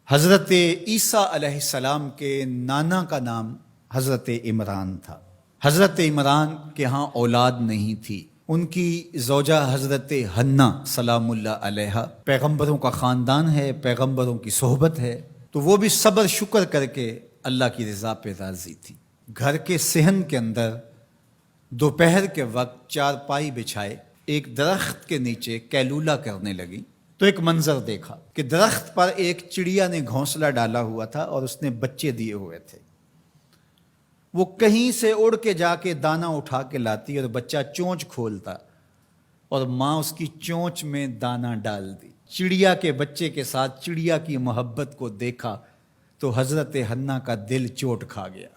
حضرت عیسیٰ علیہ السلام کے نانا کا نام حضرت عمران تھا۔ حضرت عمران کے ہاں اولاد نہیں تھی۔ ان کی زوجہ حضرت حنہ سلام اللہ علیہا، پیغمبروں کا خاندان ہے، پیغمبروں کی صحبت ہے، تو وہ بھی صبر شکر کر کے اللہ کی رضا پہ راضی تھی۔ گھر کے صحن کے اندر دوپہر کے وقت چارپائی بچھائے ایک درخت کے نیچے قیلولہ کرنے لگی تو ایک منظر دیکھا کہ درخت پر ایک چڑیا نے گھونسلہ ڈالا ہوا تھا اور اس نے بچے دیے ہوئے تھے۔ وہ کہیں سے اڑ کے جا کے دانہ اٹھا کے لاتی اور بچہ چونچ کھولتا اور ماں اس کی چونچ میں دانہ ڈال دی۔ چڑیا کے بچے کے ساتھ چڑیا کی محبت کو دیکھا تو حضرت حنہ کا دل چوٹ کھا گیا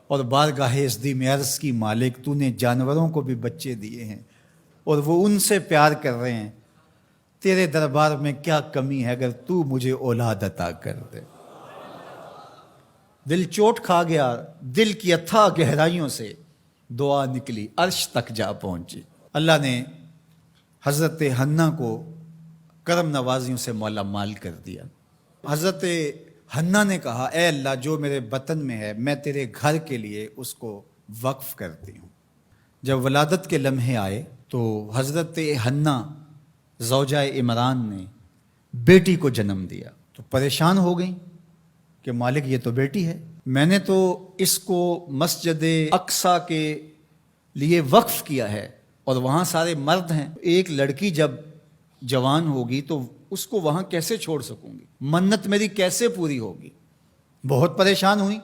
اور بارگاہ عزدی میں عرض کی، مالک تو نے جانوروں کو بھی بچے دیے ہیں اور وہ ان سے پیار کر رہے ہیں، تیرے دربار میں کیا کمی ہے اگر تو مجھے اولاد عطا کر دے۔ دل چوٹ کھا گیا، دل کی اتھاہ گہرائیوں سے دعا نکلی، عرش تک جا پہنچی۔ اللہ نے حضرت حنہ کو کرم نوازیوں سے مولا مال کر دیا۔ حضرت حنہ نے کہا، اے اللہ جو میرے بطن میں ہے میں تیرے گھر کے لیے اس کو وقف کرتی ہوں۔ جب ولادت کے لمحے آئے تو حضرت حنہ زوجہ عمران نے بیٹی کو جنم دیا تو پریشان ہو گئیں کہ مالک یہ تو بیٹی ہے، میں نے تو اس کو مسجد اقصیٰ کے لیے وقف کیا ہے اور وہاں سارے مرد ہیں، ایک لڑکی جب جوان ہوگی تو اس کو وہاں کیسے چھوڑ سکوں گی، منت میری کیسے پوری ہوگی۔ بہت پریشان ہوئی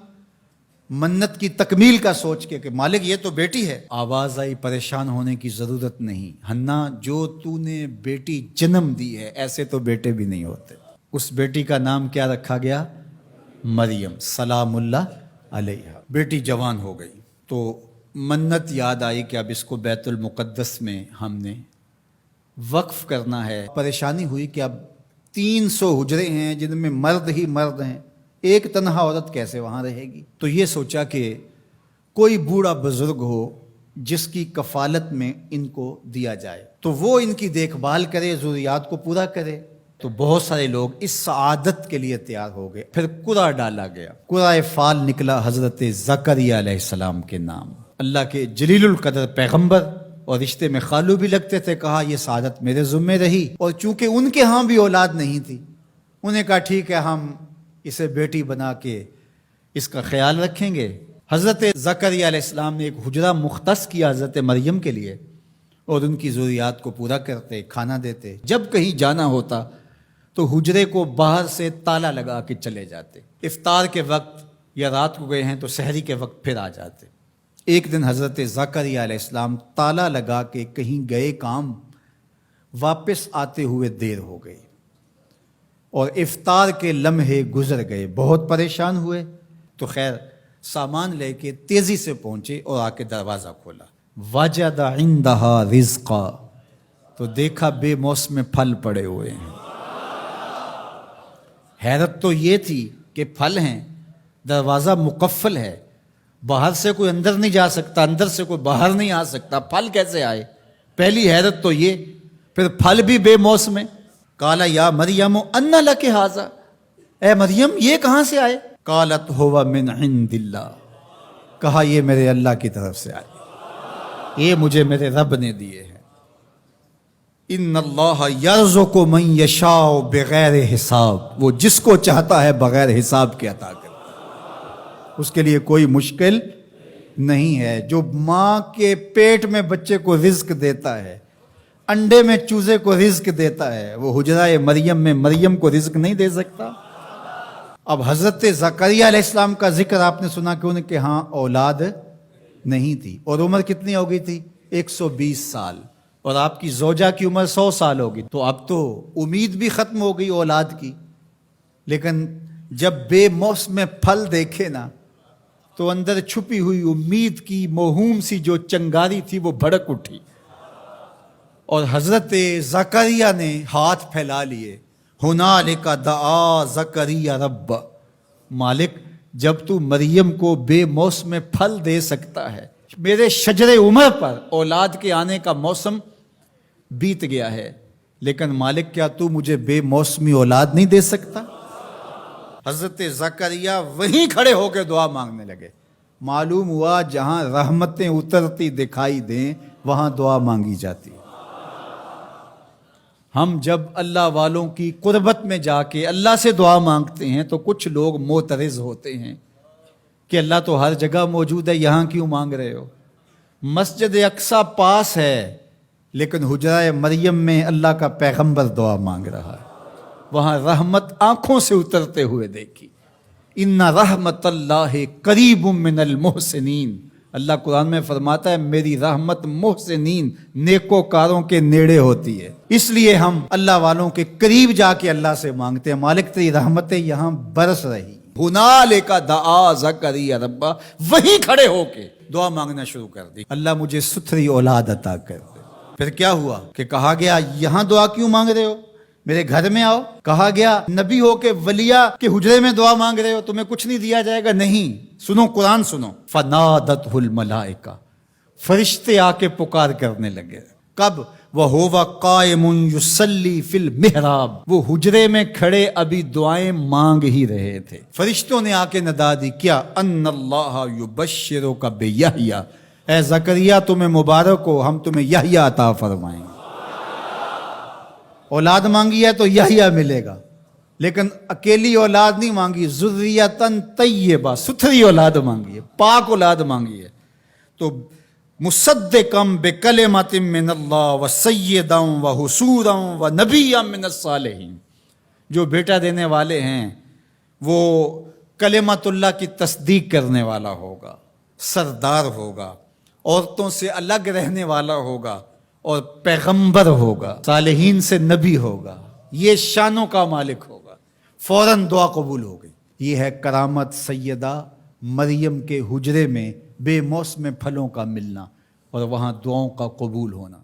منت کی تکمیل کا سوچ کے کہ مالک یہ تو بیٹی ہے۔ آواز آئی، پریشان ہونے کی ضرورت نہیں حنہ، جو تو نے بیٹی جنم دی ہے ایسے تو بیٹے بھی نہیں ہوتے۔ اس بیٹی کا نام کیا رکھا گیا؟ مریم سلام اللہ علیہا۔ بیٹی جوان ہو گئی تو منت یاد آئی کہ اب اس کو بیت المقدس میں ہم نے وقف کرنا ہے۔ پریشانی ہوئی کہ اب 300 حجرے ہیں جن میں مرد ہی مرد ہیں، ایک تنہا عورت کیسے وہاں رہے گی؟ تو یہ سوچا کہ کوئی بوڑھا بزرگ ہو جس کی کفالت میں ان کو دیا جائے تو وہ ان کی دیکھ بھال کرے، ضروریات کو پورا کرے۔ تو بہت سارے لوگ اس سعادت کے لیے تیار ہو گئے۔ پھر قرعہ ڈالا گیا، قرعہ فال نکلا حضرت زکریا علیہ السلام کے نام۔ اللہ کے جلیل القدر پیغمبر اور رشتے میں خالو بھی لگتے تھے، کہا یہ سعادت میرے ذمہ رہی، اور چونکہ ان کے ہاں بھی اولاد نہیں تھی انہیں کہا ٹھیک ہے ہم اسے بیٹی بنا کے اس کا خیال رکھیں گے۔ حضرت زکریا علیہ السلام نے ایک حجرہ مختص کیا حضرت مریم کے لیے اور ان کی ضروریات کو پورا کرتے، کھانا دیتے۔ جب کہیں جانا ہوتا تو حجرے کو باہر سے تالا لگا کے چلے جاتے، افطار کے وقت یا رات کو گئے ہیں تو سحری کے وقت پھر آ جاتے۔ ایک دن حضرت زکریا علیہ السلام تالا لگا کے کہیں گئے کام، واپس آتے ہوئے دیر ہو گئی اور افطار کے لمحے گزر گئے، بہت پریشان ہوئے تو خیر سامان لے کے تیزی سے پہنچے اور آ کے دروازہ کھولا، وجد عندہا رزقا، تو دیکھا بے موسم پھل پڑے ہوئے ہیں۔ حیرت تو یہ تھی کہ پھل ہیں، دروازہ مقفل ہے، باہر سے کوئی اندر نہیں جا سکتا، اندر سے کوئی باہر نہیں آ سکتا، پھل کیسے آئے؟ پہلی حیرت تو یہ، پھر پھل بھی بے موسم ہے۔ قال یا مریم ان لک ھذا، اے مریم یہ کہاں سے آئے؟ قالت ھو من عند اللہ، کہا یہ میرے اللہ کی طرف سے آئے، یہ مجھے میرے رب نے دیے ہیں۔ ان اللہ یرزق من یشاء بغیر حساب، وہ جس کو چاہتا ہے بغیر حساب کے عطا کرتا ہے، اس کے لیے کوئی مشکل نہیں ہے۔ جو ماں کے پیٹ میں بچے کو رزق دیتا ہے، انڈے میں چوزے کو رزق دیتا ہے، وہ حجرہ مریم میں مریم کو رزق نہیں دے سکتا؟ اب حضرت زکریا علیہ السلام کا ذکر آپ نے سنا کہ ان کے ہاں اولاد نہیں تھی اور عمر کتنی ہو گئی تھی؟ 120 سال، اور آپ کی زوجہ کی عمر 100 سال ہوگی، تو اب تو امید بھی ختم ہو گئی اولاد کی۔ لیکن جب بے موسم پھل دیکھے نا تو اندر چھپی ہوئی امید کی موہوم سی جو چنگاری تھی وہ بھڑک اٹھی، اور حضرت زکریا نے ہاتھ پھیلا لیے، ہنالک دعا زکریا رب، مالک جب تو مریم کو بے موسم پھل دے سکتا ہے، میرے شجر عمر پر اولاد کے آنے کا موسم بیت گیا ہے، لیکن مالک کیا تو مجھے بے موسمی اولاد نہیں دے سکتا؟ حضرت زکریہ وہیں کھڑے ہو کے دعا مانگنے لگے. معلوم ہوا جہاں رحمتیں اترتی دکھائی دیں وہاں دعا مانگی جاتی. ہم جب اللہ والوں کی قربت میں جا کے اللہ سے دعا مانگتے ہیں تو کچھ لوگ معترض ہوتے ہیں کہ اللہ تو ہر جگہ موجود ہے، یہاں کیوں مانگ رہے ہو؟ مسجد اقصی پاس ہے لیکن حجرہ مریم میں اللہ کا پیغمبر دعا مانگ رہا ہے، وہاں رحمت آنکھوں سے اترتے ہوئے دیکھی. ان رحمت اللہ قریب من المحسنین، اللہ قرآن میں فرماتا ہے میری رحمت محسنین نیکوکاروں کے نیڑے ہوتی ہے. اس لیے ہم اللہ والوں کے قریب جا کے اللہ سے مانگتے ہیں، مالک تیری رحمتیں یہاں برس رہی. ہنالک دعا زکریا ربہ، وہیں کھڑے ہو کے دعا مانگنا شروع کر دی، اللہ مجھے ستھری اولاد عطا کر دے. پھر کیا ہوا کہ کہا گیا یہاں دعا کیوں مانگ رہے ہو، میرے گھر میں آؤ. کہا گیا نبی ہو کے ولیہ کے حجرے میں دعا مانگ رہے ہو، تمہیں کچھ نہیں دیا جائے گا. نہیں، سنو قرآن سنو. فنادتہ الملائکہ، فرشتے آ کے پکار کرنے لگے. کب؟ وَهُوَ قَائِمٌ يُصَلِّي فِي الْمِحْرَابِ، وہ حجرے میں کھڑے ابھی دعائیں مانگ ہی رہے تھے. فرشتوں نے آ کے ندا دی، کیا؟ ان اللہ یبشرک بیحییٰ، اے زکریا تمہیں مبارک ہو، ہم تمہیں یحییٰ عطا فرمائیں گے. اولاد مانگی ہے تو یحییٰ ملے گا، لیکن اکیلی اولاد نہیں مانگی، ذریۃً طیبہ، ستھری اولاد مانگی ہے، پاک اولاد مانگی ہے. تو مصدقاً بکلمۃ من اللہ وسیداً وحصوراً ونبیاً من الصالحین، جو بیٹا دینے والے ہیں وہ کلمت اللہ کی تصدیق کرنے والا ہوگا، سردار ہوگا، عورتوں سے الگ رہنے والا ہوگا اور پیغمبر ہوگا، صالحین سے نبی ہوگا، یہ شانوں کا مالک ہوگا. فوراً دعا قبول ہو گئی. یہ ہے کرامت سیدہ مریم کے حجرے میں بے موسم پھلوں کا ملنا اور وہاں دعاؤں کا قبول ہونا.